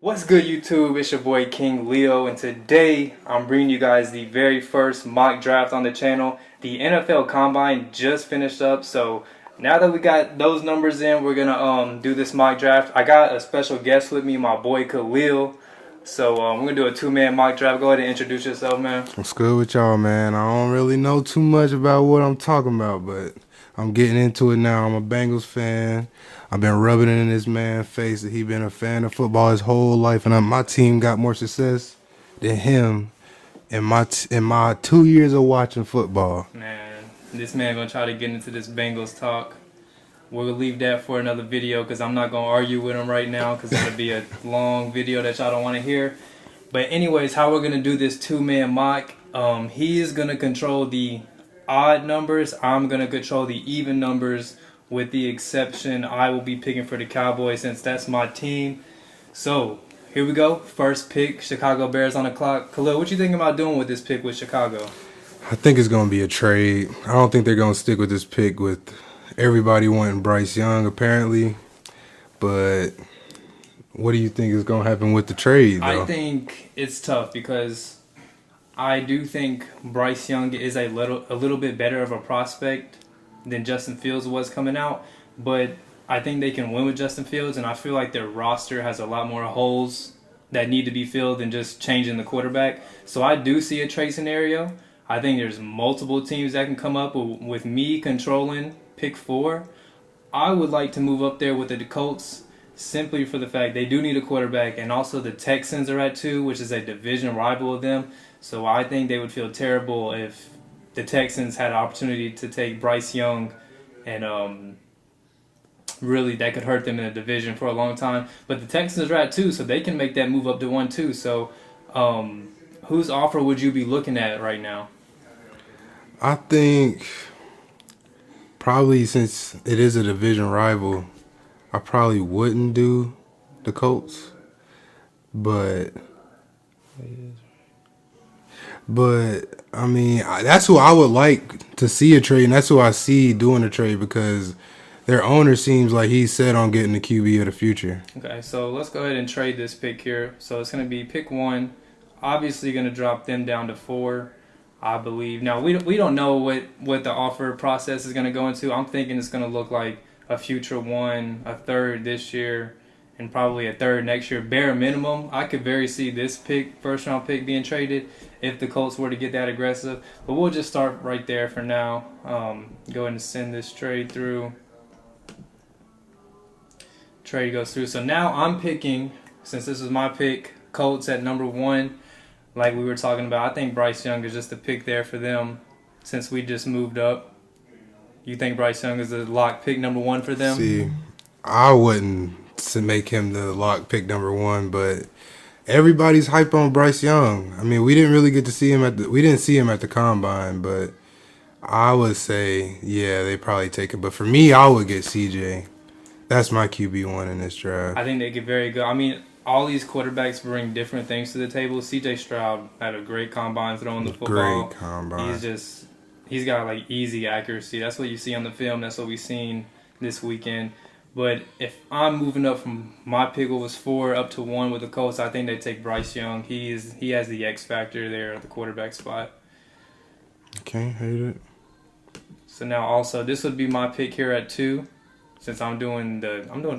What's good, YouTube? It's your boy King Leo, and today I'm bringing you guys the very first mock draft on the channel. The NFL Combine just finished up, so now that we got those numbers in, we're gonna do this mock draft. I got a special guest with me, my boy Khalil. So we're gonna do a two-man mock draft. Go ahead and introduce yourself, man. What's good with y'all, man? I don't really know too much about what I'm talking about, but I'm getting into it now. I'm a Bengals fan. I've been rubbing it in this man's face that he been a fan of football his whole life, and my team got more success than him in my 2 years of watching football. Man, this man gonna try to get into this Bengals talk. We'll leave that for another video because I'm not going to argue with him right now because it'll be a long video that y'all don't want to hear. But anyways, how we're going to do this two-man mock, he is going to control the odd numbers. I'm going to control the even numbers, with the exception I will be picking for the Cowboys since that's my team. So here we go. First pick, Chicago Bears on the clock. Khalil, what you thinking about doing with this pick with Chicago? I think it's going to be a trade. I don't think they're going to stick with this pick with everybody wanting Bryce Young, apparently. But what do you think is going to happen with the trade, though? I think it's tough because I do think Bryce Young is a little bit better of a prospect than Justin Fields was coming out. But I think they can win with Justin Fields, and I feel like their roster has a lot more holes that need to be filled than just changing the quarterback. So I do see a trade scenario. I think there's multiple teams that can come up with me controlling pick 4. I would like to move up there with the Colts simply for the fact they do need a quarterback, and also the Texans are at 2, which is a division rival of them. So I think they would feel terrible if the Texans had an opportunity to take Bryce Young, and really that could hurt them in the division for a long time. But the Texans are at 2, so they can make that move up to 1-2. So whose offer would you be looking at right now? I think probably, since it is a division rival, I probably wouldn't do the Colts. But I mean, that's who I would like to see a trade, and that's who I see doing a trade because their owner seems like he's set on getting the QB of the future. Okay, so let's go ahead and trade this pick here. So it's going to be pick 1. Obviously going to drop them down to 4, I believe. Now, we don't know what the offer process is going to go into. I'm thinking it's going to look like a future 1, a 3rd this year, and probably a 3rd next year. Bare minimum, I could very see this first-round pick being traded if the Colts were to get that aggressive. But we'll just start right there for now. Go ahead and send this trade through. Trade goes through. So now I'm picking, since this is my pick, Colts at number 1. Like we were talking about, I think Bryce Young is just a pick there for them since we just moved up. You think Bryce Young is a lock pick number 1 for them? See, I wouldn't make him the lock pick number 1, but everybody's hype on Bryce Young. I mean, we didn't really get to see him at the Combine, but I would say, yeah, they probably take him. But for me, I would get CJ. That's my QB1 in this draft. I think they get very good. I mean, all these quarterbacks bring different things to the table. CJ Stroud had a great combine throwing the football. Great combine. He's got like easy accuracy. That's what you see on the film. That's what we've seen this weekend. But if I'm moving up from my pick was 4 up to 1 with the Colts, I think they take Bryce Young. He has the X factor there at the quarterback spot. Can't hate it. So now also this would be my pick here at 2, since I'm doing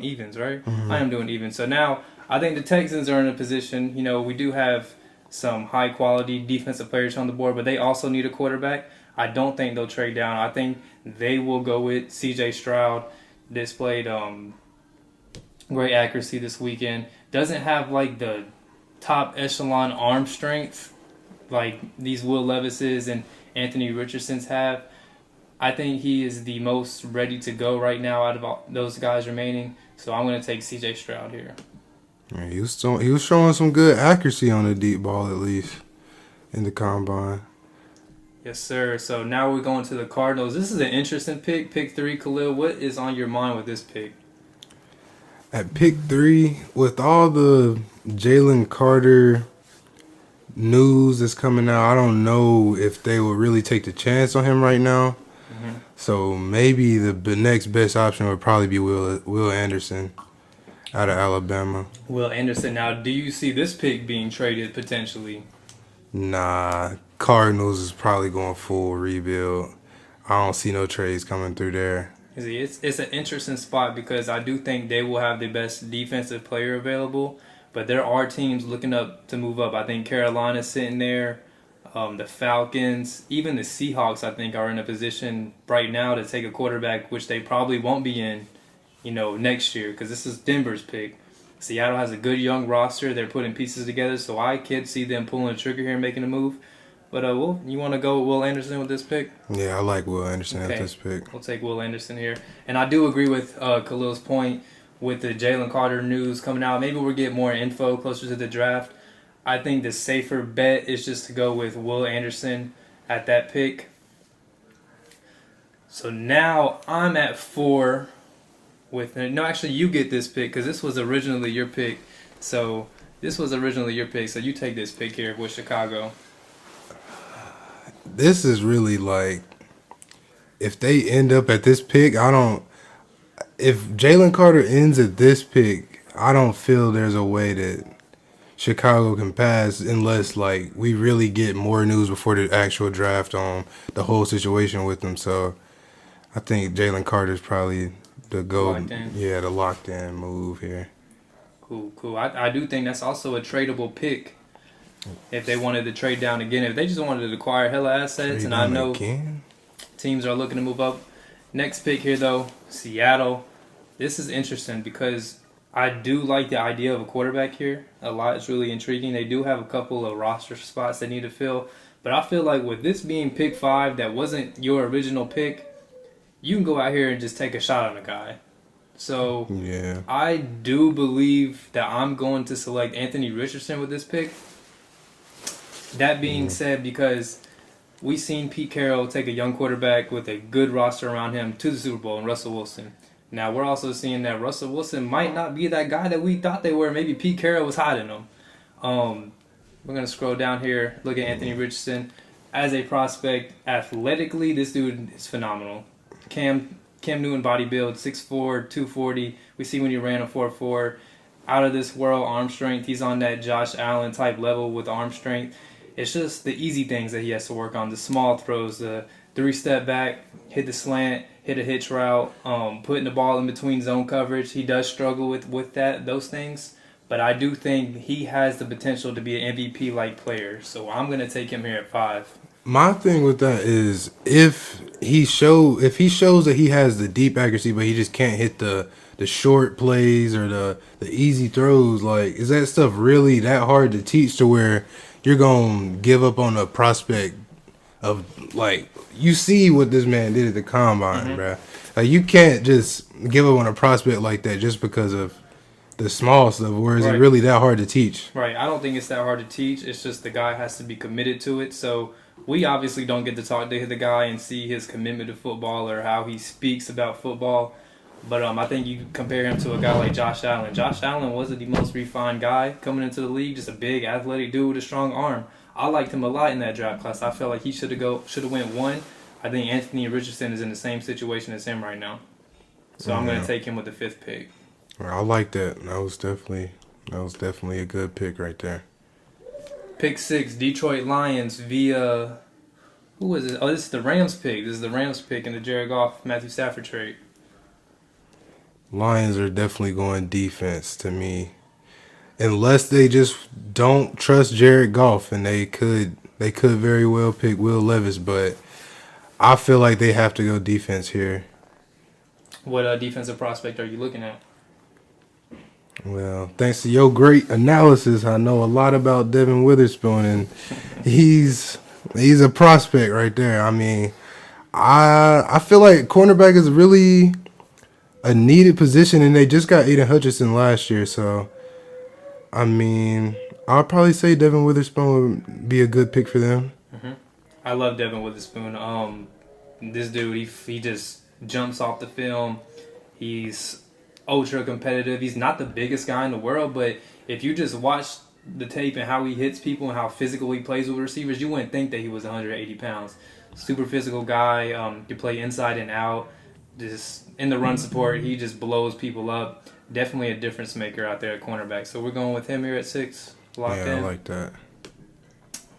evens, right? Mm-hmm. I am doing evens. So now I think the Texans are in a position. You know, we do have some high quality defensive players on the board, but they also need a quarterback. I don't think they'll trade down. I think they will go with CJ Stroud. Displayed great accuracy this weekend. Doesn't have like the top echelon arm strength like these Will Levises and Anthony Richardsons have. I think he is the most ready to go right now out of all those guys remaining. So I'm going to take CJ Stroud here. Yeah, he was showing some good accuracy on the deep ball, at least in the Combine. Yes, sir. So now we're going to the Cardinals. This is an interesting pick. Pick 3, Khalil. What is on your mind with this pick? At pick 3, with all the Jalen Carter news that's coming out, I don't know if they will really take the chance on him right now. So maybe the next best option would probably be Will Anderson. out of Alabama. Will Anderson. Now, do you see this pick being traded potentially? Nah, Cardinals is probably going full rebuild. I don't see no trades coming through there. See, it's an interesting spot because I do think they will have the best defensive player available, but there are teams looking up to move up. I think Carolina's sitting there, the Falcons, even the Seahawks. I think are in a position right now to take a quarterback, which they probably won't be in, next year because this is Denver's pick. Seattle has a good young roster. They're putting pieces together, so I could see them pulling the trigger here and making a move. But you want to go with Will Anderson with this pick? Yeah, I like Will Anderson Okay. at this pick. We'll take Will Anderson here. And I do agree with Khalil's point with the Jalen Carter news coming out. Maybe we'll get more info closer to the draft. I think the safer bet is just to go with Will Anderson at that pick. So now I'm at 4 with no, actually you get this pick because this was originally your pick. So you take this pick here with Chicago. This is really like, if they end up at this pick, if Jalen Carter ends at this pick, I don't feel there's a way that Chicago can pass unless like we really get more news before the actual draft on the whole situation with them. So I think Jalen Carter's probably the the locked in move here. Cool. I do think that's also a tradable pick. If they wanted to trade down again, if they just wanted to acquire hella assets, and I know teams are looking to move up. Next pick here, though, Seattle. This is interesting because I do like the idea of a quarterback here a lot. It's really intriguing. They do have a couple of roster spots they need to fill, but I feel like with this being pick 5, that wasn't your original pick, you can go out here and just take a shot on a guy. So yeah, I do believe that I'm going to select Anthony Richardson with this pick. That being said, because we've seen Pete Carroll take a young quarterback with a good roster around him to the Super Bowl and Russell Wilson. Now, we're also seeing that Russell Wilson might not be that guy that we thought they were. Maybe Pete Carroll was hiding them. We're going to scroll down here, look at Anthony Richardson. As a prospect, athletically, this dude is phenomenal. Cam Newton body build, 6'4", 240. We see when he ran a 4.4. Out of this world arm strength. He's on that Josh Allen type level with arm strength. It's just the easy things that he has to work on. The small throws, the 3-step back, hit the slant, hit a hitch route, putting the ball in between zone coverage. He does struggle with those things. But I do think he has the potential to be an MVP-like player. So I'm going to take him here at 5. My thing with that is if he shows that he has the deep accuracy, but he just can't hit the short plays or the easy throws, like, is that stuff really that hard to teach to where you're going to give up on a prospect of, like, you see what this man did at the combine, bruh. Like, you can't just give up on a prospect like that just because of the small stuff, or is it really that hard to teach? Right. I don't think it's that hard to teach. It's just the guy has to be committed to it. So we obviously don't get to talk to the guy and see his commitment to football or how he speaks about football. But I think you compare him to a guy like Josh Allen. Josh Allen wasn't the most refined guy coming into the league, just a big athletic dude with a strong arm. I liked him a lot in that draft class. I felt like he should have went 1. I think Anthony Richardson is in the same situation as him right now. So I'm going to take him with the 5th pick. I like that. That was definitely a good pick right there. Pick 6, Detroit Lions via, who is it? Oh, this is the Rams pick. This is the Rams pick in the Jared Goff, Matthew Stafford trade. Lions are definitely going defense to me, unless they just don't trust Jared Goff, and they could very well pick Will Levis, but I feel like they have to go defense here. What defensive prospect are you looking at? Well, thanks to your great analysis, I know a lot about Devin Witherspoon, and he's a prospect right there. I mean, I feel like cornerback is really a needed position, and they just got Aiden Hutchinson last year, so I mean, I'll probably say Devin Witherspoon would be a good pick for them. I love Devin Witherspoon. This dude, he just jumps off the film. He's ultra competitive. He's not the biggest guy in the world, but if you just watch the tape and how he hits people and how physical he plays with receivers, you wouldn't think that he was 180 pounds. Super physical guy. Can play inside and out. Just in the run support, he just blows people up. definitely a difference maker out there at cornerback. So we're going with him here at 6. Locked Yeah, I in. like that.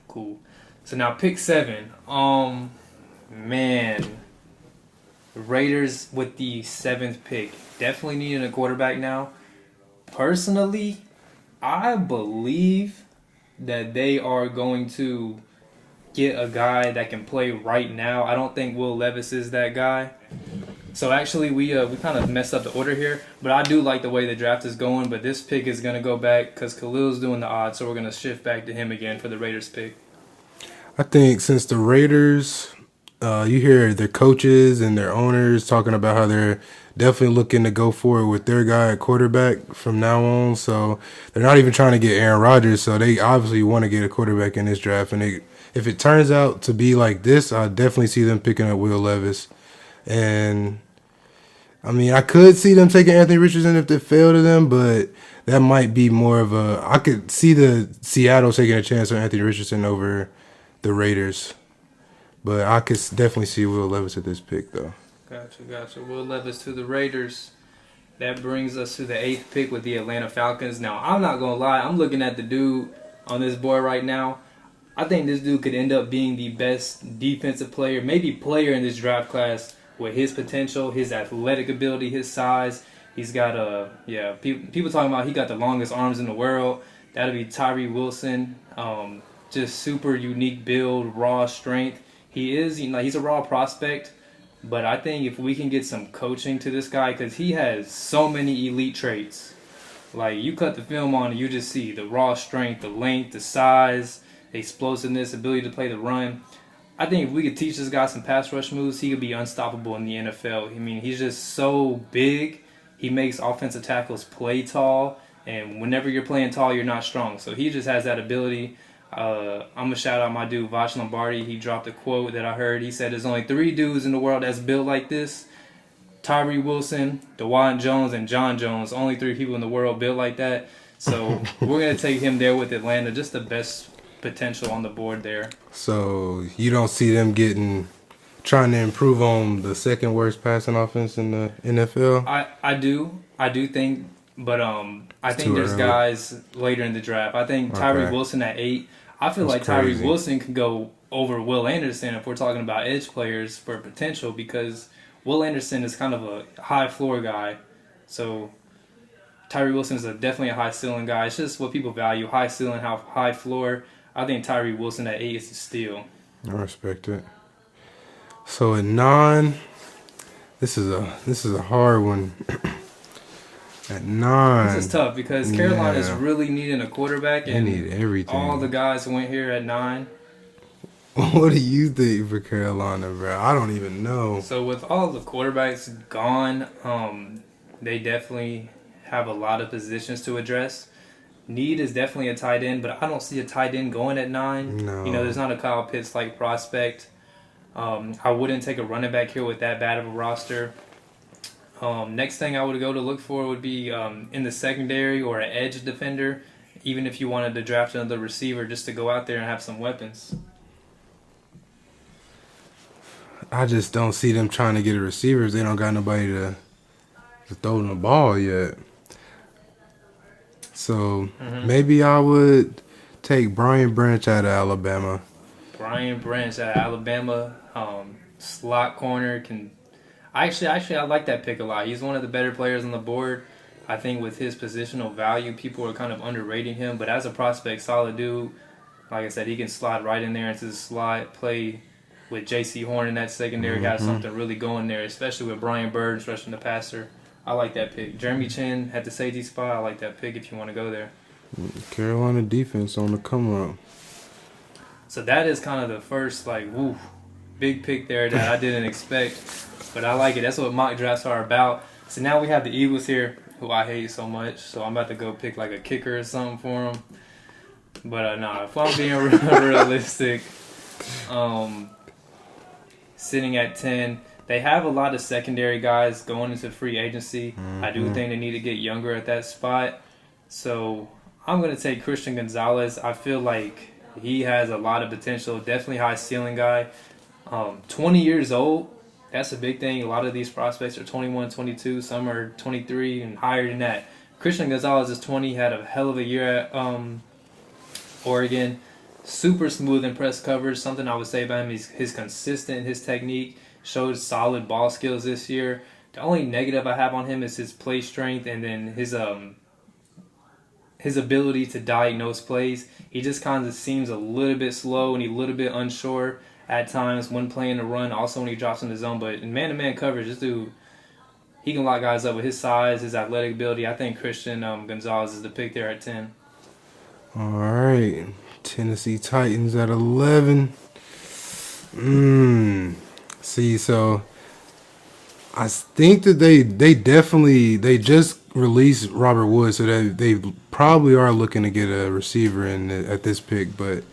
Cool. So now pick 7. Man, Raiders with the 7th pick. Definitely needing a quarterback now. Personally, I believe that they are going to get a guy that can play right now. I don't think Will Levis is that guy. So actually, we kind of messed up the order here, but I do like the way the draft is going. But this pick is gonna go back because Khalil's doing the odds, so we're gonna shift back to him again for the Raiders pick. I think since the Raiders, you hear their coaches and their owners talking about how they're definitely looking to go forward with their guy at quarterback from now on. So they're not even trying to get Aaron Rodgers. So they obviously want to get a quarterback in this draft. And if it turns out to be like this, I definitely see them picking up Will Levis. And I mean, I could see them taking Anthony Richardson if they fail to them, but that might be more of a. I could see the Seattle taking a chance on Anthony Richardson over the Raiders, but I could definitely see Will Levis at this pick, though. Gotcha. Will Levis to the Raiders. That brings us to the 8th pick with the Atlanta Falcons. Now, I'm not gonna lie, I'm looking at the dude on this board right now. I think this dude could end up being the best defensive player, maybe player in this draft class with his potential, his athletic ability, his size. He's got people talking about he got the longest arms in the world. That'll be Tyree Wilson. Just super unique build, raw strength. He's a raw prospect, but I think if we can get some coaching to this guy, because he has so many elite traits. Like, you cut the film on and you just see the raw strength, the length, the size, the explosiveness, ability to play the run. I think if we could teach this guy some pass rush moves, he could be unstoppable in the NFL. I mean, he's just so big. He makes offensive tackles play tall, and whenever you're playing tall, you're not strong. So he just has that ability. I'm going to shout out my dude, Vach Lombardi. He dropped a quote that I heard. He said, there's only 3 dudes in the world that's built like this. Tyree Wilson, DeJuan Jones, and John Jones. Only 3 people in the world built like that. So we're going to take him there with Atlanta. Just the best potential on the board there. So you don't see them trying to improve on the second worst passing offense in the NFL? I do think, but I think there's early. guys later in the draft. I think Tyree Wilson at 8. I feel That's like crazy. Tyree Wilson can go over Will Anderson if we're talking about edge players for potential, because Will Anderson is kind of a high floor guy. So Tyree Wilson is definitely a high ceiling guy. It's just what people value: high ceiling, high floor. I think Tyree Wilson at 8 is a steal. I respect it. So at 9, this is a hard one. At 9, This is tough because Carolina is really needing a quarterback, they and need everything. all the guys went here at 9. What do you think for Carolina, bro? I don't even know. So with all the quarterbacks gone, they definitely have a lot of positions to address. Need is definitely a tight end, but I don't see a tight end going at 9. No. There's not a Kyle Pitts-like prospect. I wouldn't take a running back here with that bad of a roster. Next thing I would go to look for would be in the secondary or an edge defender, even if you wanted to draft another receiver just to go out there and have some weapons. I just don't see them trying to get a receiver if they don't got nobody to throw them the ball yet. So maybe I would take Brian Branch out of Alabama. Brian Branch out of Alabama, slot corner can. Actually, I like that pick a lot. He's one of the better players on the board. I think with his positional value, people are kind of underrating him. But as a prospect, solid dude. Like I said, he can slide right in there into the slot, play with J.C. Horn in that secondary, have something really going there, especially with Brian Burns rushing the passer. I like that pick. Jeremy Chin at the safety spot, I like that pick if you want to go there. Carolina defense on the come up. So that is kind of the first, big pick there that I didn't expect. But I like it. That's what mock drafts are about. So now we have the Eagles here, who I hate so much. So I'm about to go pick like a kicker or something for them. But if I'm being realistic, sitting at 10, they have a lot of secondary guys going into free agency. I do think they need to get younger at that spot. So I'm going to take Christian Gonzalez. I feel like he has a lot of potential. Definitely high ceiling guy. 20 years old. That's a big thing. A lot of these prospects are 21, 22. Some are 23 and higher than that. Christian Gonzalez is 20. Had a hell of a year at Oregon. Super smooth in press coverage. Something I would say about him is his consistent, his technique. Showed solid ball skills this year. The only negative I have on him is his play strength and then his ability to diagnose plays. He just kind of seems a little bit slow and a little bit unsure at times when playing the run. Also when he drops in the zone. But in man-to-man coverage, this dude, he can lock guys up with his size, his athletic ability. I think Christian Gonzalez is the pick there at 10. All right. Tennessee Titans at 11. See, so I think that they just released Robert Woods, so that they probably are looking to get a receiver at this pick, but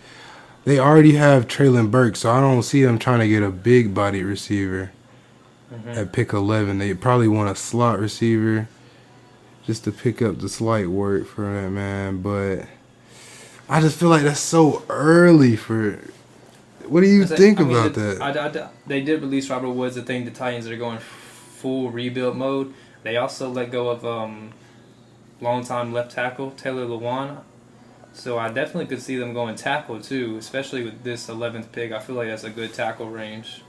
they already have Traylon Burks, so I don't see them trying to get a big bodied receiver at pick 11. They probably want a slot receiver just to pick up the slight work for that man, but I just feel like that's so early for. What do you think about that? They did release Robert Woods. I think the Titans are going full rebuild mode. They also let go of longtime left tackle Taylor Lewan. So I definitely could see them going tackle too, especially with this 11th pick. I feel like that's a good tackle range.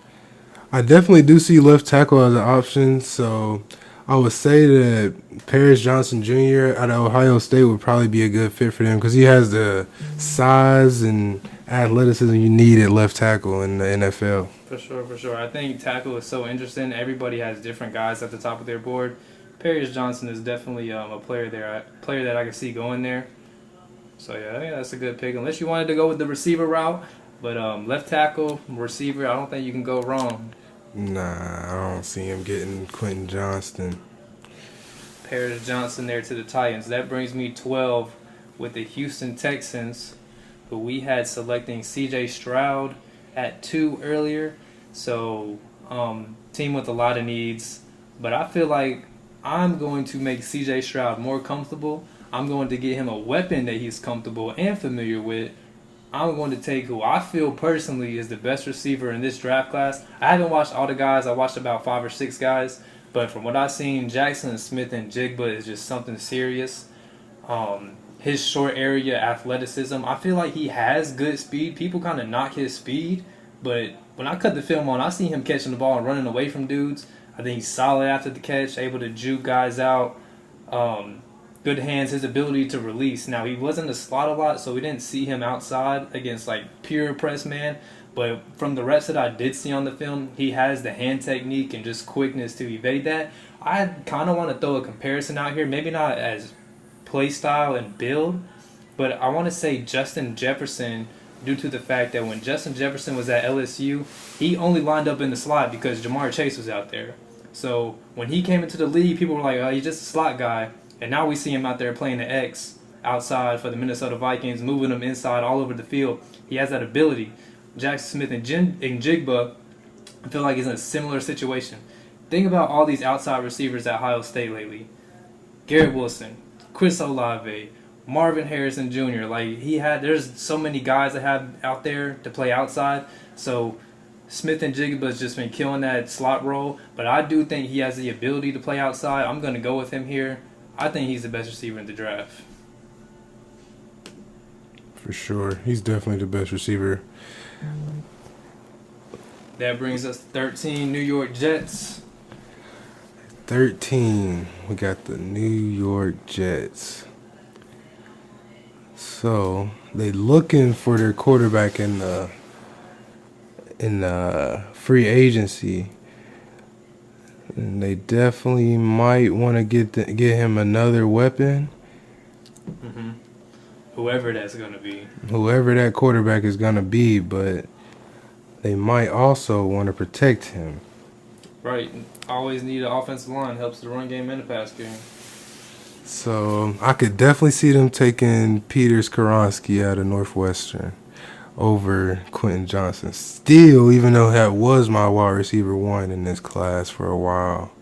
I definitely do see left tackle as an option, so I would say that Paris Johnson Jr. out of Ohio State would probably be a good fit for them because he has the size and athleticism you need at left tackle in the NFL. For sure. I think tackle is so interesting. Everybody has different guys at the top of their board. Paris Johnson is definitely a player that I can see going there. So yeah, I think that's a good pick. Unless you wanted to go with the receiver route, but left tackle, receiver, I don't think you can go wrong. Nah, I don't see him getting Quentin Johnston. Paris Johnson there to the Titans. That brings me 12 with the Houston Texans, who we had selecting C.J. Stroud at 2 earlier. So, team with a lot of needs. But I feel like I'm going to make C.J. Stroud more comfortable. I'm going to get him a weapon that he's comfortable and familiar with. I'm going to take who I feel personally is the best receiver in this draft class. I haven't watched all the guys. I watched about 5 or 6 guys. But from what I've seen, Jackson Smith and Jigba is just something serious. His short area athleticism, I feel like he has good speed. People kind of knock his speed. But when I cut the film on, I see him catching the ball and running away from dudes. I think he's solid after the catch, able to juke guys out. Good hands, his ability to release. Now, he wasn't a slot a lot, so we didn't see him outside against, like, pure press man. But from the reps that I did see on the film, he has the hand technique and just quickness to evade that. I kind of want to throw a comparison out here. Maybe not as play style and build, but I want to say Justin Jefferson, due to the fact that when Justin Jefferson was at LSU, he only lined up in the slot because Jamar Chase was out there. So when he came into the league, people were like, oh, he's just a slot guy. And now we see him out there playing the X outside for the Minnesota Vikings, moving them inside all over the field. He has that ability. Jackson Smith and Jigba, I feel like he's in a similar situation. Think about all these outside receivers at Ohio State lately. Garrett Wilson, Chris Olave, Marvin Harrison Jr. There's so many guys that have out there to play outside. So Smith and Jigba has just been killing that slot role. But I do think he has the ability to play outside. I'm going to go with him here. I think he's the best receiver in the draft. For sure. He's definitely the best receiver. That brings us to 13, New York Jets. 13, we got the New York Jets. So they looking for their quarterback in the free agency, and they definitely might want to get him another weapon. Mm-hmm. Whoever that's gonna be. Whoever that quarterback is gonna be, but they might also want to protect him. Right. Always need an offensive line. Helps the run game and the pass game. So I could definitely see them taking Peter Skoronski out of Northwestern over Quentin Johnson. Still, even though that was my wide receiver 1 in this class for a while.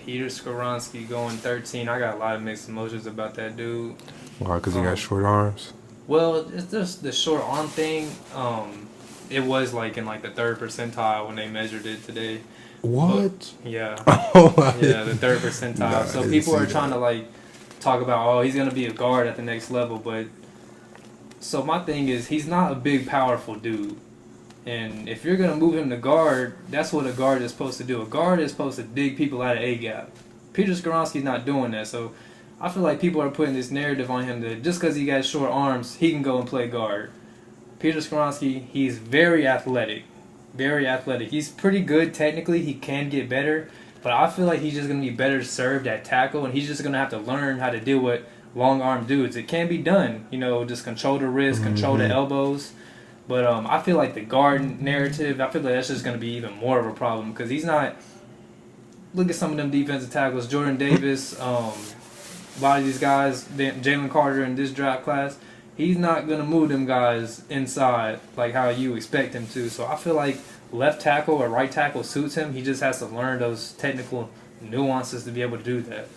Peter Skoronski going 13. I got a lot of mixed emotions about that dude. Why? Because he got short arms? Well, it's just the short arm thing. It was like in like the 3rd percentile when they measured it today. What? Yeah. Oh, Yeah, the third percentile. Nah, I So didn't people see are trying that. to like talk about, oh, he's gonna be a guard at the next level, but so my thing is he's not a big, powerful dude. And if you're gonna move him to guard, that's what a guard is supposed to do. A guard is supposed to dig people out of A gap. Peter Skoronski's not doing that, so I feel like people are putting this narrative on him that just because he got short arms, he can go and play guard. Peter Skoronski, he's very athletic. Very athletic. He's pretty good technically. He can get better. But I feel like he's just going to be better served at tackle, and he's just going to have to learn how to deal with long arm dudes. It can be done. Just control the wrist, control the Mm-hmm. elbows. But I feel like the guard narrative, I feel like that's just going to be even more of a problem because he's not. Look at some of them defensive tackles. Jordan Davis, a lot of these guys, Jalen Carter in this draft class, he's not going to move them guys inside like how you expect him to. So I feel like left tackle or right tackle suits him. He just has to learn those technical nuances to be able to do that.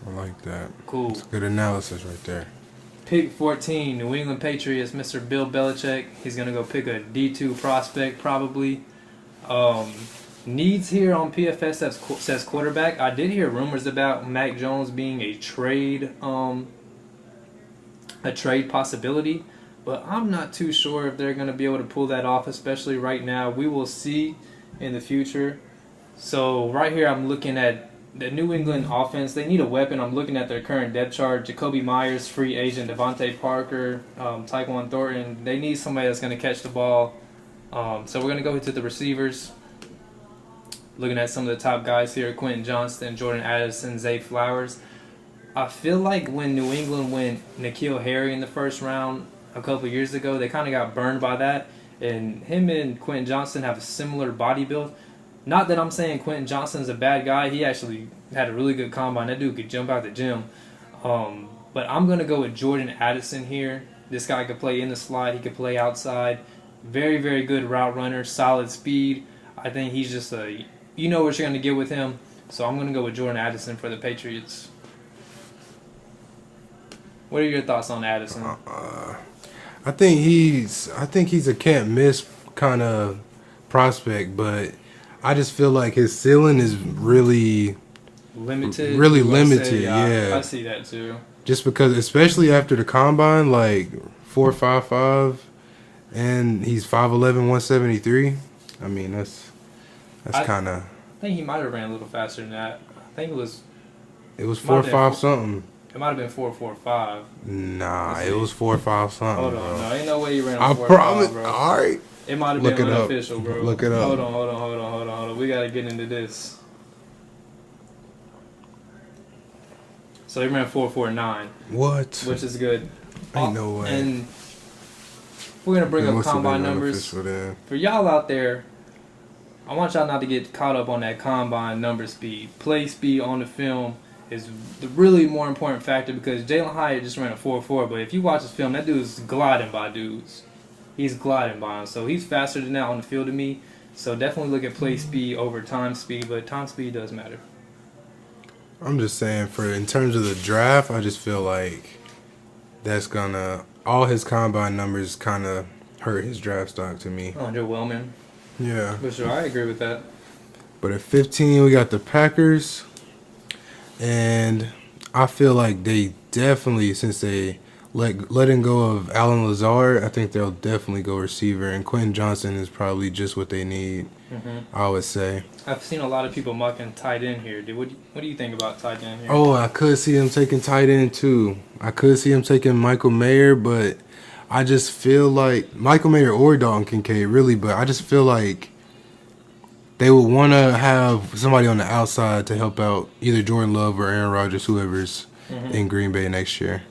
I like that. Cool. It's good analysis right there. Pick 14, New England Patriots, Mr. Bill Belichick. He's going to go pick a D2 prospect probably. Needs here on PFS says quarterback. I did hear rumors about Mac Jones being a trade possibility, but I'm not too sure if they're going to be able to pull that off, especially right now. We will see in the future. So right here I'm looking at the New England offense. They need a weapon. I'm looking at their current depth chart. Jacoby Myers, free agent. Devontae Parker, Tyquan Thornton. They need somebody that's going to catch the ball. So we're going to go to the receivers. Looking at some of the top guys here, Quentin Johnston, Jordan Addison, Zay Flowers. I feel like when New England went N'Keal Harry in the first round a couple years ago, they kind of got burned by that. And him and Quentin Johnston have a similar body build. Not that I'm saying Quentin Johnston's a bad guy. He actually had a really good combine. That dude could jump out the gym. But I'm going to go with Jordan Addison here. This guy could play in the slot. He could play outside. Very, very good route runner. Solid speed. I think he's just you know what you're going to get with him. So I'm going to go with Jordan Addison for the Patriots. What are your thoughts on Addison? I think he's a can't miss kind of prospect, but I just feel like his ceiling is really Limited? really You wanna say? limited. Yeah, I see that too. just because, especially after the combine, like 4.55, and he's 5'11", 173. I mean, that's kind of. I think he might have ran a little faster than that. I think it was It was Might have been 4.5 something. it might have been 4.45. Nah, Let's it see. was 4.5 something. Hold on, bro. no, ain't no way he ran I a 4.5, promise. bro. All right. It might have Look been it up. unofficial, bro. Look it up. Hold on. We gotta get into this. So he ran 4.49, What? which is good. Ain't no way. And we're gonna bring It up must have combine been numbers. unofficial then. For y'all out there, I want y'all not to get caught up on that combine number speed. Play speed on the film is the really more important factor because Jalen Hyatt just ran a 4.4, but if you watch his film, that dude's gliding by dudes. He's gliding by them. So he's faster than that on the field to me. So definitely look at play speed over time speed, but time speed does matter. I'm just saying, in terms of the draft, I just feel like that's gonna all his combine numbers kind of hurt his draft stock to me. Underwhelming. Yeah. For sure, I agree with that. But at 15, we got the Packers, and I feel like they definitely, since they letting go of Alan Lazard, I think they'll definitely go receiver, and Quentin Johnson is probably just what they need. I would say. I've seen a lot of people mucking tight end here. Dude, what do you think about tight end here? Oh, I could see him taking tight end too. I could see him taking Michael Mayer, but I just feel like Michael Mayer or Dalton Kincaid, really. But I just feel like they would want to have somebody on the outside to help out either Jordan Love or Aaron Rodgers, whoever's in Green Bay next year.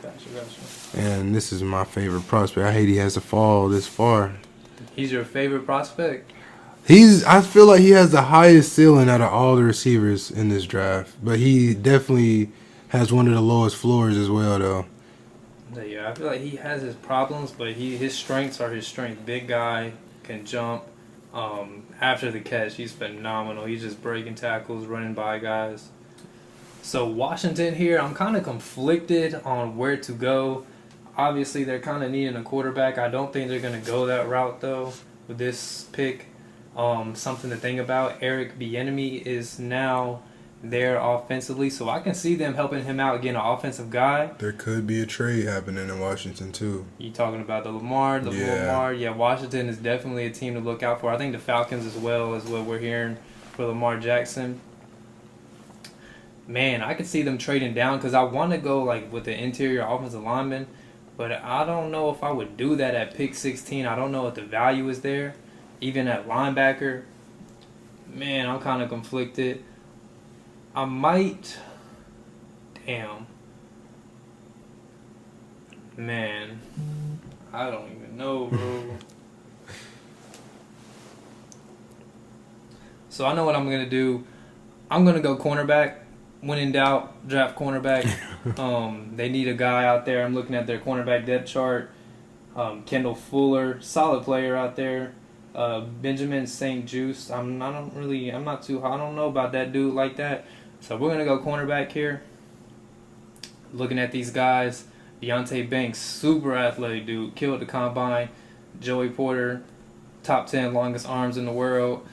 Gotcha. And this is my favorite prospect. I hate he has to fall this far. He's your favorite prospect? I feel like he has the highest ceiling out of all the receivers in this draft, but he definitely has one of the lowest floors as well, though. Yeah, I feel like he has his problems, but his strengths are his strength. Big guy, can jump. After the catch, he's phenomenal. He's just breaking tackles, running by guys. So Washington here, I'm kind of conflicted on where to go. Obviously, they're kind of needing a quarterback. I don't think they're going to go that route, though, with this pick. Something to think about. Eric Bieniemy is now there offensively, so I can see them helping him out getting an offensive guy. There could be a trade happening in Washington too. You talking about the Lamar? Yeah, Washington is definitely a team to look out for. I think the Falcons as well is what we're hearing for Lamar Jackson. Man, I could see them trading down because I want to go like with the interior offensive lineman, but I don't know if I would do that at pick 16. I don't know if the value is there. Even at linebacker, man, I'm kind of conflicted. I might. Damn. Man, I don't even know, bro. So I know what I'm going to do. I'm going to go cornerback. When in doubt, draft cornerback. They need a guy out there. I'm looking at their cornerback depth chart. Kendall Fuller, solid player out there. Benjamin St. Juice. I don't know about that dude like that. So we're gonna go cornerback here. Looking at these guys, Deontay Banks, super athletic dude, killed the combine. Joey Porter, top 10 longest arms in the world.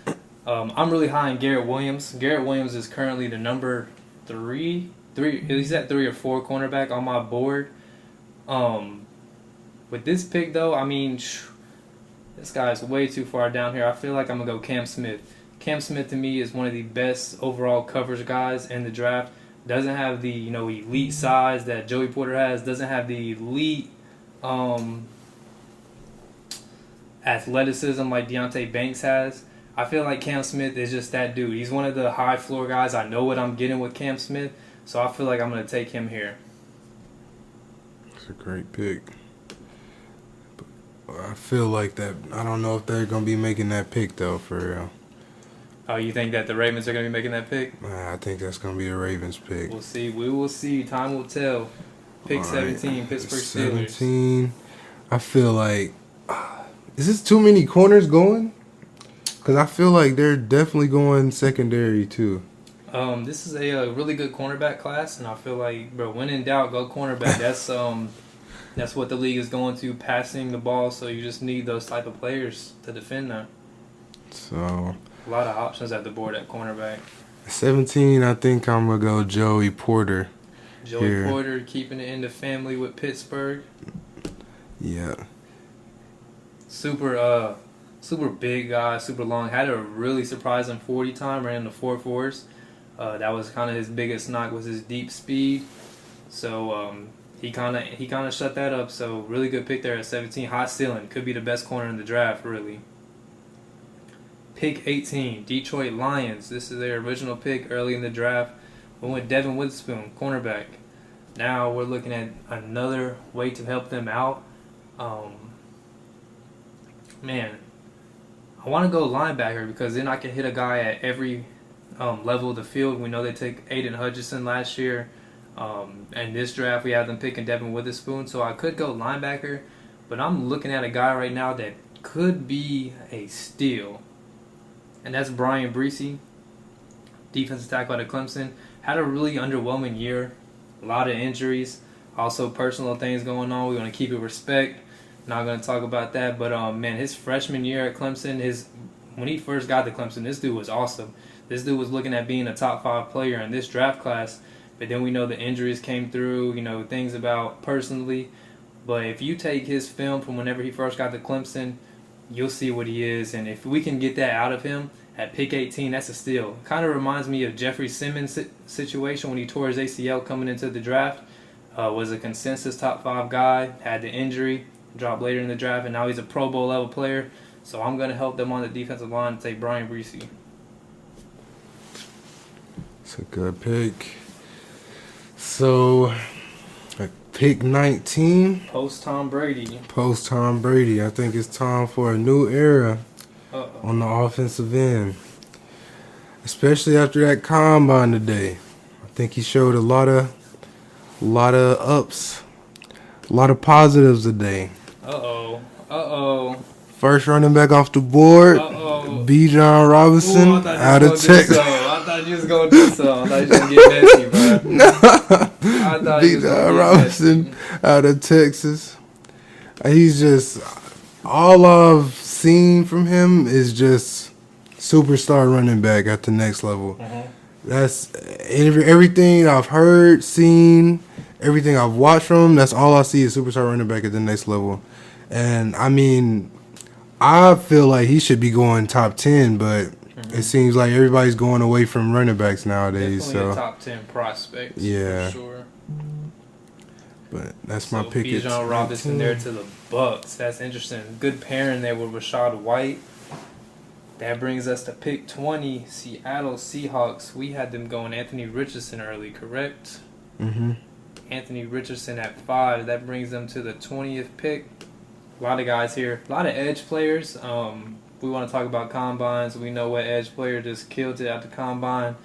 I'm really high on Garrett Williams. Garrett Williams is currently the number three. He's at 3 or 4 cornerback on my board. With this pick though, I mean, this guy's way too far down here. I feel like I'm gonna go Cam Smith. Cam Smith to me is one of the best overall coverage guys in the draft. Doesn't have the elite size that Joey Porter has. Doesn't have the elite athleticism like Deontay Banks has. I feel like Cam Smith is just that dude. He's one of the high floor guys. I know what I'm getting with Cam Smith, so I feel like I'm going to take him here. It's a great pick. I feel like that. I don't know if they're going to be making that pick, though, for real. Oh, you think that the Ravens are going to be making that pick? I think that's going to be the Ravens pick. We'll see. We will see. Time will tell. Pick 17, Pittsburgh Steelers. 17. I feel like... is this too many corners going? Because I feel like they're definitely going secondary, too. This is a really good cornerback class, and I feel like, bro, when in doubt, go cornerback. That's what the league is going to, passing the ball, so you just need those type of players to defend that. So... a lot of options at the board at cornerback. 17, I think I'm going to go Joey Porter. Joey Porter keeping it in the family with Pittsburgh. Yeah. Super big guy, super long. Had a really surprising 40 time, ran the 4.4s. That was kind of his biggest knock, was his deep speed. So he kind of shut that up. So really good pick there at 17. High ceiling, could be the best corner in the draft, really. Pick 18, Detroit Lions. This is their original pick early in the draft. We went Devin Witherspoon, cornerback. Now we're looking at another way to help them out. Man, I want to go linebacker because then I can hit a guy at every level of the field. We know they took Aiden Hutchinson last year. And this draft we have them picking Devin Witherspoon. So I could go linebacker, but I'm looking at a guy right now that could be a steal. And that's Brian Breesy, defensive tackle out of Clemson. Had a really underwhelming year. A lot of injuries. Also personal things going on. We're going to keep it respect. Not going to talk about that. But, man, his freshman year at Clemson, when he first got to Clemson, this dude was awesome. This dude was looking at being a top 5 player in this draft class. But then we know the injuries came through, things about personally. But if you take his film from whenever he first got to Clemson, you'll see what he is. And if we can get that out of him at pick 18, that's a steal. Kind of reminds me of Jeffrey Simmons' situation when he tore his ACL coming into the draft. Was a consensus top 5 guy, had the injury, dropped later in the draft, and now he's a Pro Bowl level player. So I'm going to help them on the defensive line and take Brian Breesy. It's a good pick. So, pick 19. Post Tom Brady. I think it's time for a new era on the offensive end. Especially after that combine today. I think he showed a lot of ups, a lot of positives today. First running back off the board, Bijan Robinson out of Texas. I thought you was going to do so. I thought you was going to get messy, bro. Bijan Robinson out of Texas. He's just, all I've seen from him is just superstar running back at the next level. Mhm. That's everything I've heard, seen, everything I've watched from him. That's all I see is superstar running back at the next level. And I mean, I feel like he should be going top 10, but it seems like everybody's going away from running backs nowadays. Definitely a So top 10 prospect. Yeah. For sure. but that's my pick. Bijan at Robinson 19. there to the Bucks. That's interesting. Good pairing there with Rashad White. That brings us to pick 20, Seattle Seahawks. We had them going Anthony Richardson early, correct? Mm-hmm. Anthony Richardson at 5. That brings them to the 20th pick. A lot of guys here. A lot of edge players. We want to talk about combines. We know what edge player just killed it at the combine.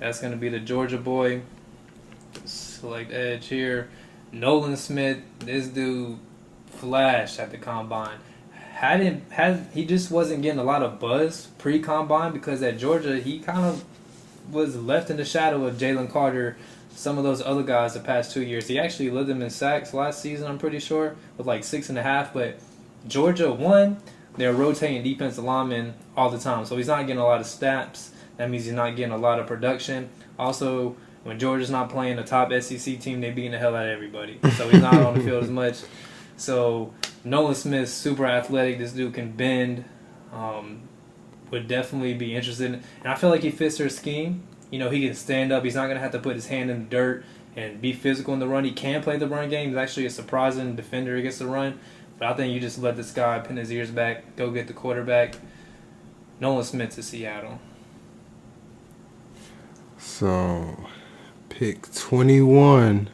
That's going to be the Georgia boy. Select edge here. Nolan Smith. This dude flashed at the combine. He just wasn't getting a lot of buzz pre-combine because at Georgia he kind of was left in the shadow of Jalen Carter, some of those other guys the past 2 years. He actually led them in sacks last season, I'm pretty sure, with like 6.5. But Georgia won. They're rotating defensive linemen all the time, so he's not getting a lot of snaps. That means he's not getting a lot of production. Also, when Georgia's not playing a top SEC team, they're beating the hell out of everybody. So he's not on the field as much. So Nolan Smith's super athletic. This dude can bend. Would definitely be interested. And I feel like he fits their scheme. You know, he can stand up. He's not going to have to put his hand in the dirt and be physical in the run. He can play the run game. He's actually a surprising defender against the run. But I think you just let this guy pin his ears back, go get the quarterback. Nolan Smith to Seattle. So, pick 21,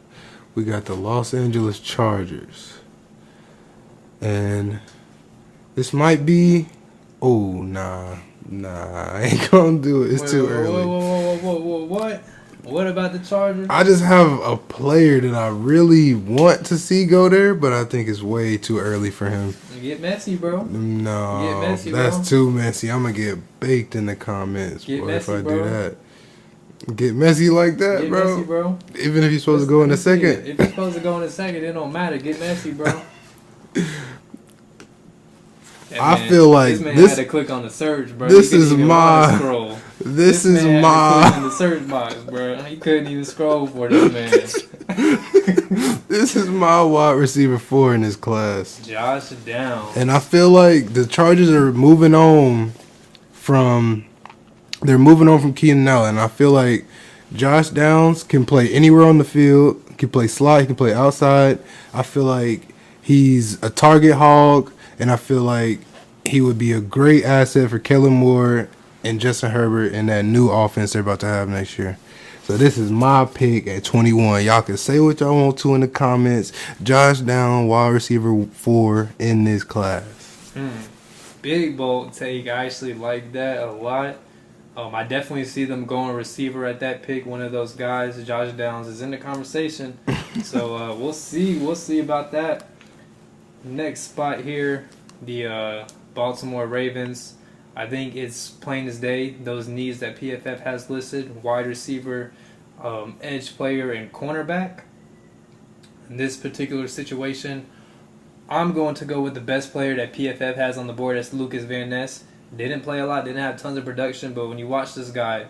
we got the Los Angeles Chargers. And this might be... Oh, nah, I ain't gonna do it. It's too early. What? What about the Chargers? I just have a player that I really want to see go there, but I think it's way too early for him. Get messy, bro. No, Get messy, that's bro. too messy. I'm gonna get baked in the comments, Get boy, messy, if I bro. do that. Get messy like that, Get bro. messy, bro. Even if you're supposed to go in a second. If you're supposed to go in a second, it don't matter. Get messy, bro. I feel like this man this- had to click on the search, bro. this He couldn't is even my- wanna scroll. This is man had to click on my the search box, bro. He couldn't even scroll for this man. this is my wide receiver 4 in this class. Josh Downs. And I feel like the Chargers are moving on from Keenan Allen. I feel like Josh Downs can play anywhere on the field. He can play slot. He can play outside. I feel like he's a target hog, and I feel like he would be a great asset for Kellen Moore and Justin Herbert in that new offense they're about to have next year. So this is my pick at 21. Y'all can say what y'all want to in the comments. Josh Downs, wide receiver 4 in this class. Big bold take. I actually like that a lot. I definitely see them going receiver at that pick. One of those guys, Josh Downs, is in the conversation. So we'll see. We'll see about that. Next spot here, the Baltimore Ravens. I think it's plain as day. Those needs that PFF has listed: wide receiver, edge player, and cornerback. In this particular situation, I'm going to go with the best player that PFF has on the board. That's Lucas Van Ness. Didn't play a lot, didn't have tons of production, but when you watch this guy,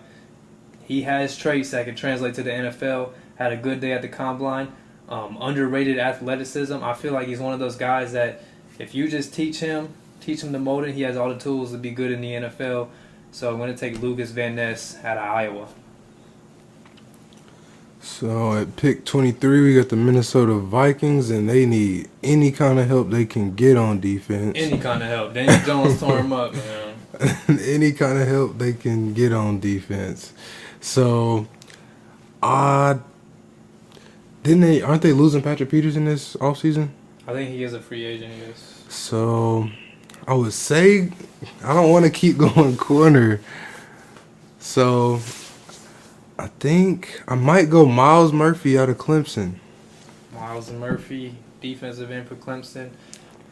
he has traits that can translate to the NFL. Had a good day at the combine. Underrated athleticism. I feel like he's one of those guys that if you just teach him the molding, he has all the tools to be good in the NFL. So I'm going to take Lucas Van Ness out of Iowa. So at pick 23, we got the Minnesota Vikings, and they need any kind of help they can get on defense. Any kind of help. Daniel Jones tore him up, man. Any kind of help they can get on defense. So, aren't they losing Patrick Peterson this offseason? I think he is a free agent, yes. So, I would say I don't want to keep going corner. So, I think I might go Miles Murphy out of Clemson. Miles Murphy, defensive end for Clemson.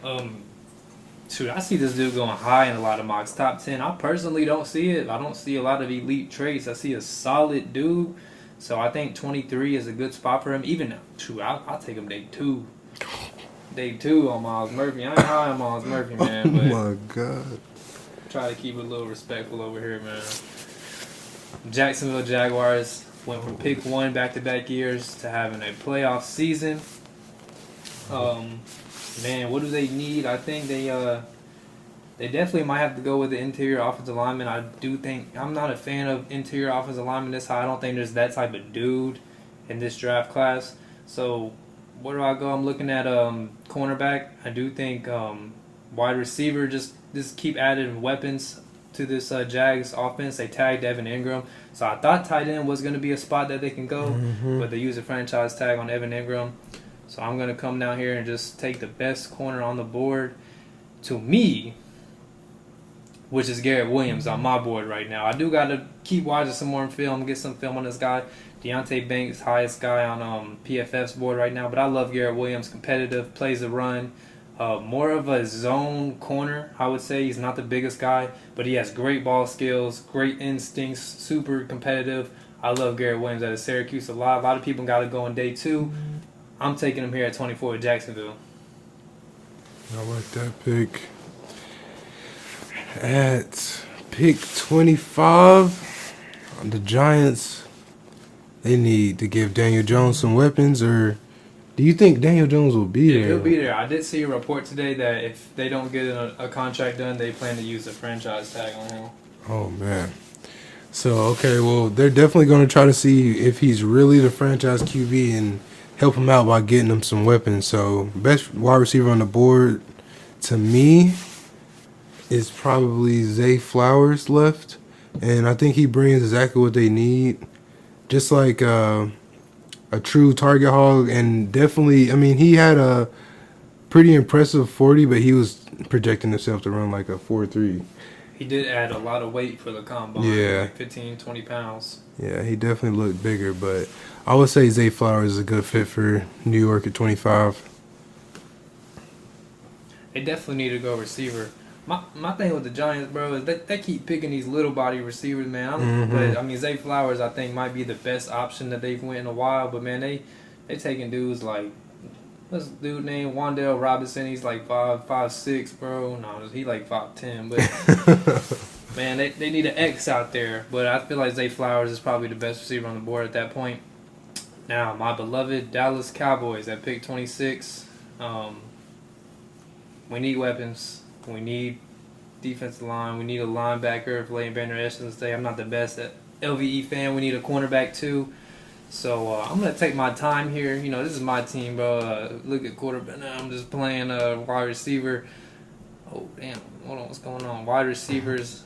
I see this dude going high in a lot of mocks. Top 10. I personally don't see it. I don't see a lot of elite traits. I see a solid dude. So I think 23 is a good spot for him. Even, I'll take him day 2. Day 2 on Miles Murphy. I ain't high on Miles Murphy, man. Oh But my God. try to keep it a little respectful over here, man. Jacksonville Jaguars went from pick 1 back-to-back years to having a playoff season. Man, what do they need? I think they definitely might have to go with the interior offensive lineman. I do think I'm not a fan of interior offensive lineman this high. I don't think there's that type of dude in this draft class. So where do I go? I'm looking at cornerback. I do think wide receiver, just keep adding weapons to this Jags offense. They tagged Evan Ingram, so I thought tight end was going to be a spot that they can go, but they use a franchise tag on Evan Ingram. So I'm going to come down here and just take the best corner on the board to me, which is Garrett Williams on my board right now. I do got to keep watching some more film, get some film on this guy. Deontay Banks, highest guy on PFF's board right now, but I love Garrett Williams. Competitive, plays the run. More of a zone corner, I would say. He's not the biggest guy, but he has great ball skills, great instincts, super competitive. I love Garrett Williams out of Syracuse a lot. A lot of people got to go on day 2. I'm taking him here at 24 at Jacksonville. I like that pick. At pick 25, the Giants, they need to give Daniel Jones some weapons, or do you think Daniel Jones will be there? He'll be there. I did see a report today that if they don't get a contract done, they plan to use a franchise tag on him. Oh, man. So, okay, well, they're definitely going to try to see if he's really the franchise QB and help him out by getting him some weapons. So, best wide receiver on the board, to me, is probably Zay Flowers left. And I think he brings exactly what they need. Just like a true target hog. And definitely, I mean, he had a pretty impressive 40, but he was projecting himself to run like a 4.3. He did add a lot of weight for the combine. Yeah. Like 15, 20 pounds. Yeah, he definitely looked bigger, but I would say Zay Flowers is a good fit for New York at 25. They definitely need to go receiver. My thing with the Giants, bro, is they keep picking these little body receivers, man. But, I mean, Zay Flowers, I think, might be the best option that they've went in a while. But, man, they taking dudes like, what's the dude named Wandale Robinson? He's like 5'6", bro. No, he like 5'10". But, man, they need an X out there. But I feel like Zay Flowers is probably the best receiver on the board at that point. Now, my beloved Dallas Cowboys at pick 26. We need weapons. We need defensive line. We need a linebacker. If Leighton Vander Esch doesn't stay, I'm not the best at LVE fan. We need a cornerback too. So I'm gonna take my time here. You know, this is my team, bro. Look at quarterback. Now I'm just playing wide receiver. Oh damn! Hold on, what's going on? Wide receivers.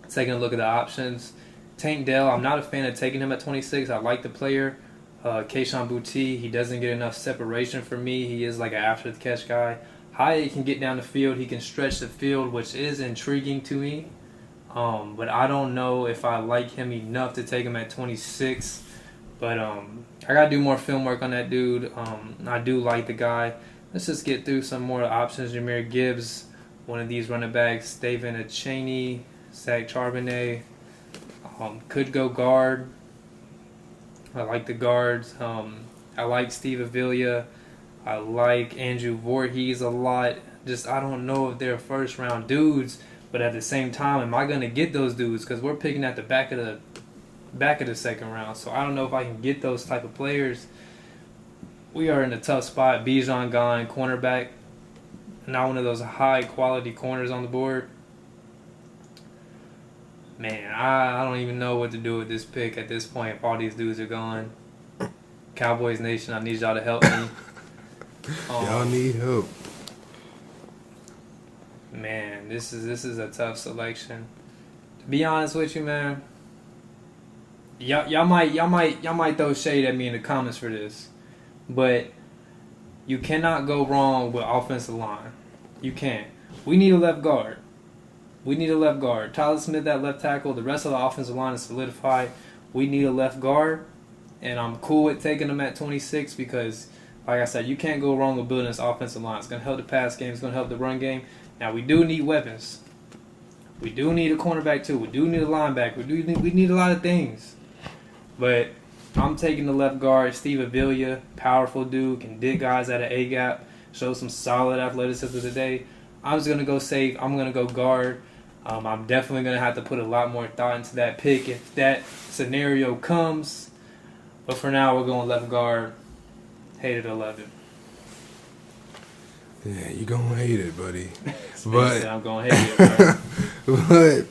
Taking a look at the options. Tank Dell. I'm not a fan of taking him at 26. I like the player. Keishon Boutte. He doesn't get enough separation for me. He is like an after the catch guy. He can get down the field. He can stretch the field, which is intriguing to me. But I don't know if I like him enough to take him at 26. But I got to do more film work on that dude. I do like the guy. Let's just get through some more options. Jahmyr Gibbs, one of these running backs. David Achaney, Zach Charbonnet. Could go guard. I like the guards. I like Steve Avila. I like Andrew Voorhees a lot. Just, I don't know if they're first round dudes, but at the same time, am I going to get those dudes? Because we're picking at the back of the second round. So I don't know if I can get those type of players. We are in a tough spot. Bijan gone, cornerback. Not one of those high quality corners on the board. Man, I don't even know what to do with this pick at this point if all these dudes are gone. Cowboys Nation, I need y'all to help me. Y'all need help. Man, this is a tough selection. To be honest with you, man, y'all might throw shade at me in the comments for this, but you cannot go wrong with offensive line. You can't. We need a left guard. Tyler Smith at left tackle. The rest of the offensive line is solidified. We need a left guard, and I'm cool with taking him at 26 because, like I said, you can't go wrong with building this offensive line. It's going to help the pass game. It's going to help the run game. Now, we do need weapons. We do need a cornerback, too. We do need a linebacker. We need a lot of things. But I'm taking the left guard, Steve Avila, powerful dude, can dig guys at an A-gap, show some solid athleticism today. I'm just going to go safe. I'm going to go guard. I'm definitely gonna have to put a lot more thought into that pick if that scenario comes. But for now, we're going left guard. Hated 11. Yeah, you gonna hate it, buddy. But I'm gonna hate it, bro. but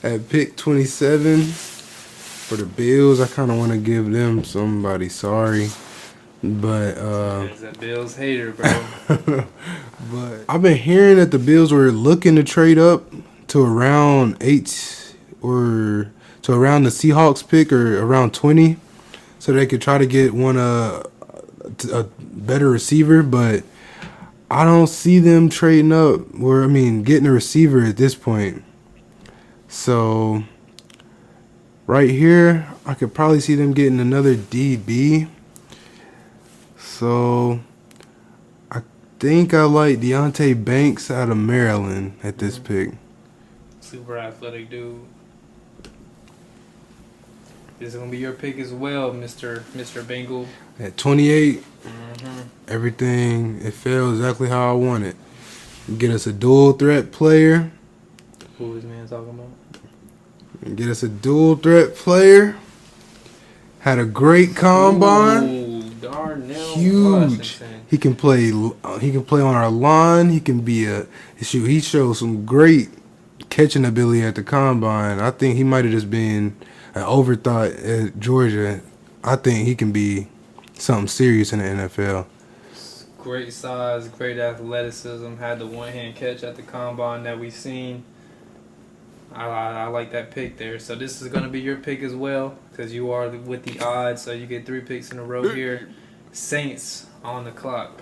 at pick 27 for the Bills, I kind of want to give them somebody. Sorry, but He's a Bills hater, bro. but I've been hearing that the Bills were looking to trade up to around 8 or to around the Seahawks pick or around 20, so they could try to get a better receiver, but I don't see them trading up or getting a receiver at this point. So right here, I could probably see them getting another DB. So I think I like Deontay Banks out of Maryland at this pick. Super athletic dude. This is gonna be your pick as well, Mr. Bengal. At 28, everything, it fell exactly how I want it. Get us a dual threat player. Who is man talking about? Get us a dual threat player. Had a great combine. Ooh, Darnell Huge. Washington. He can play. He can play on our line. He can be He showed some great catching ability at the combine. I think he might have just been an overthought at Georgia. I think he can be something serious in the NFL. Great size, great athleticism. Had the one-hand catch at the combine that we've seen. I like that pick there. So this is going to be your pick as well because you are with the odds. So you get 3 picks in a row here. Saints on the clock.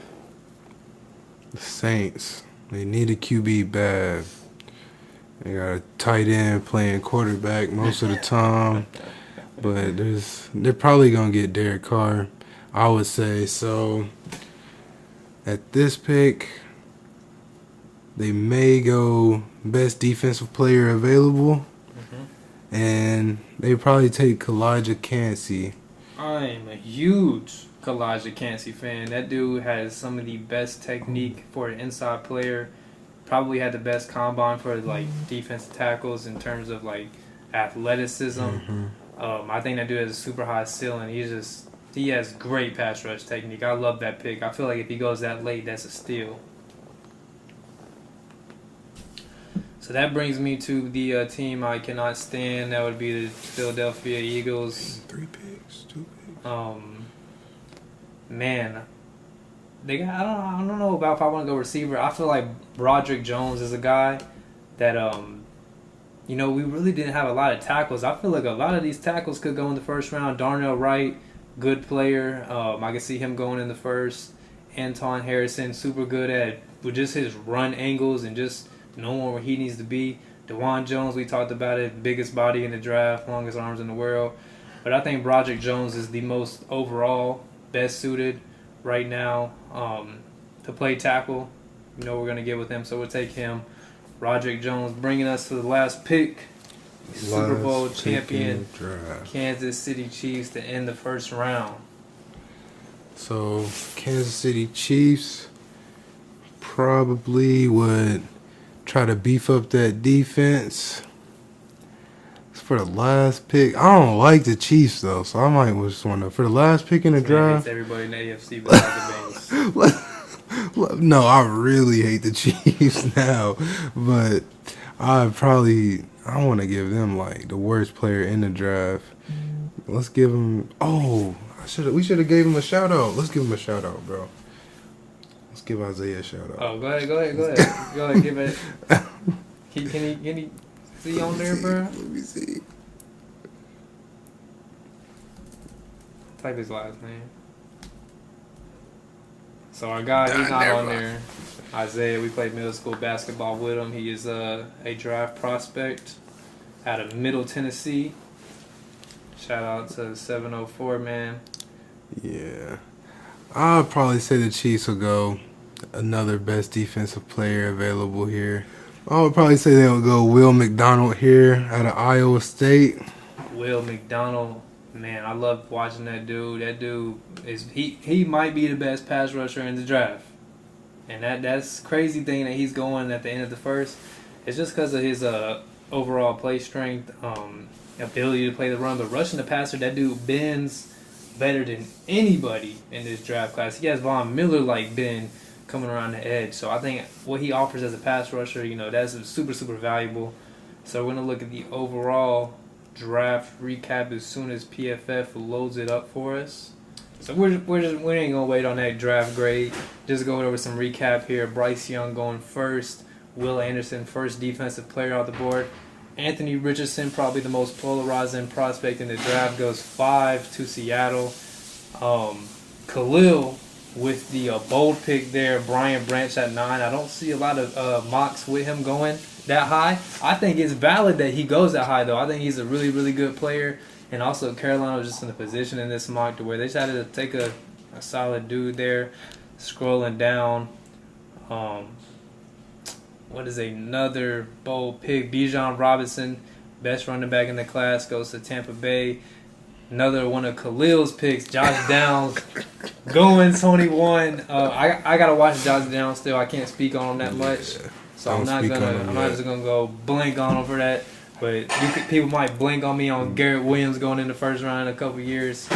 The Saints, they need a QB bad. They got a tight end playing quarterback most of the time, but they're probably gonna get Derek Carr, I would say. So at this pick, they may go best defensive player available, and they probably take Elijah Cansey. I'm a huge Elijah Cansey fan. That dude has some of the best technique for an inside player. Probably had the best combine for like defensive tackles in terms of like athleticism. I think that dude has a super high ceiling. He has great pass rush technique. I love that pick. I feel like if he goes that late, that's a steal. So that brings me to the team I cannot stand. That would be the Philadelphia Eagles. 3 picks, 2 picks. Man, I don't know about if I want to go receiver. I feel like Broderick Jones is a guy that we really didn't have a lot of tackles. I feel like a lot of these tackles could go in the first round. Darnell Wright, good player. I can see him going in the first. Anton Harrison, super good with just his run angles and just knowing where he needs to be. DeJuan Jones, we talked about it, biggest body in the draft, longest arms in the world. But I think Broderick Jones is the most overall best suited right now to play tackle. We're going to get with him, so we'll take him. Broderick Jones bringing us to the last pick. Super Bowl champion Kansas City Chiefs to end the first round. So Kansas City Chiefs probably would try to beef up that defense. For the last pick, I don't like the Chiefs though, so I might just want to. For the last pick in the draft, everybody in the AFC besides the Bengals. No, I really hate the Chiefs now, but I want to give them like the worst player in the draft. Let's give him. Oh, we should have gave him a shout out. Let's give him a shout out, bro. Let's give Isaiah a shout out. Oh, go ahead, give it. Can he see on there, bro? Let me see. Type his last name. So our guy, he's not on there. Isaiah, we played middle school basketball with him. He is a draft prospect out of Middle Tennessee. Shout out to 704, man. Yeah. I'll probably say the Chiefs will go another best defensive player available here. I would probably say they'll go Will McDonald here out of Iowa State. Will McDonald, man, I love watching that dude. That dude he might be the best pass rusher in the draft. And that's crazy thing that he's going at the end of the first. It's just because of his overall play strength, ability to play the run, but rushing the passer, that dude bends better than anybody in this draft class. He has Von Miller like Ben coming around the edge. So I think what he offers as a pass rusher, that's super, super valuable. So we're going to look at the overall draft recap as soon as PFF loads it up for us. So we ain't going to wait on that draft grade. Just going over some recap here. Bryce Young going first. Will Anderson, first defensive player off the board. Anthony Richardson, probably the most polarizing prospect in the draft, goes 5 to Seattle. Khalil with the bold pick there. Brian Branch at 9. I don't see a lot of mocks with him going that high. I think it's valid that he goes that high, though. I think he's a really, really good player. And also, Carolina was just in a position in this mock to where they decided to take a solid dude there. Scrolling down. What is another bold pick? Bijan Robinson, best running back in the class, goes to Tampa Bay. Another one of Khalil's picks, Josh Downs, going 21. I gotta watch Josh Downs still. I can't speak on him that much, so I'm not just gonna go blink on him for that. But people might blink on me on Garrett Williams going in the first round in a couple years.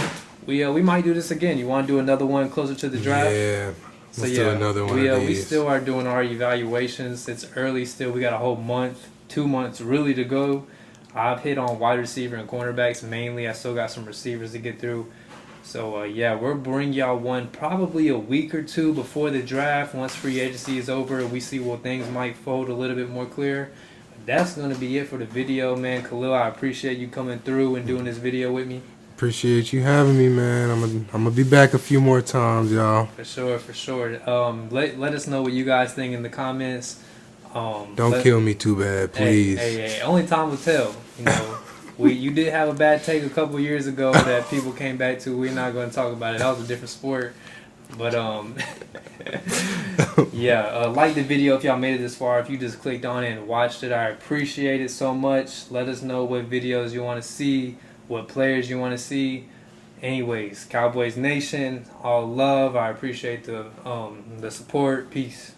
We might do this again. You want to do another one closer to the draft? Yeah. Let's do another one. We still are doing our evaluations. It's early still. We got a whole month, 2 months really to go. I've hit on wide receiver and cornerbacks mainly. I still got some receivers to get through. So, we'll bring y'all one probably a week or two before the draft. Once free agency is over, we see what things might fold a little bit more clear. That's going to be it for the video, man. Khalil, I appreciate you coming through and doing this video with me. Appreciate you having me, man. I'm gonna be back a few more times, y'all. For sure. Let us know what you guys think in the comments. Don't kill me too bad, please. Hey. Only time will tell. You did have a bad take a couple years ago that people came back to. We're not going to talk about it. That was a different sport. But like the video if y'all made it this far. If you just clicked on it and watched it, I appreciate it so much. Let us know what videos you want to see, what players you want to see. Anyways, Cowboys Nation, all love. I appreciate the support. Peace.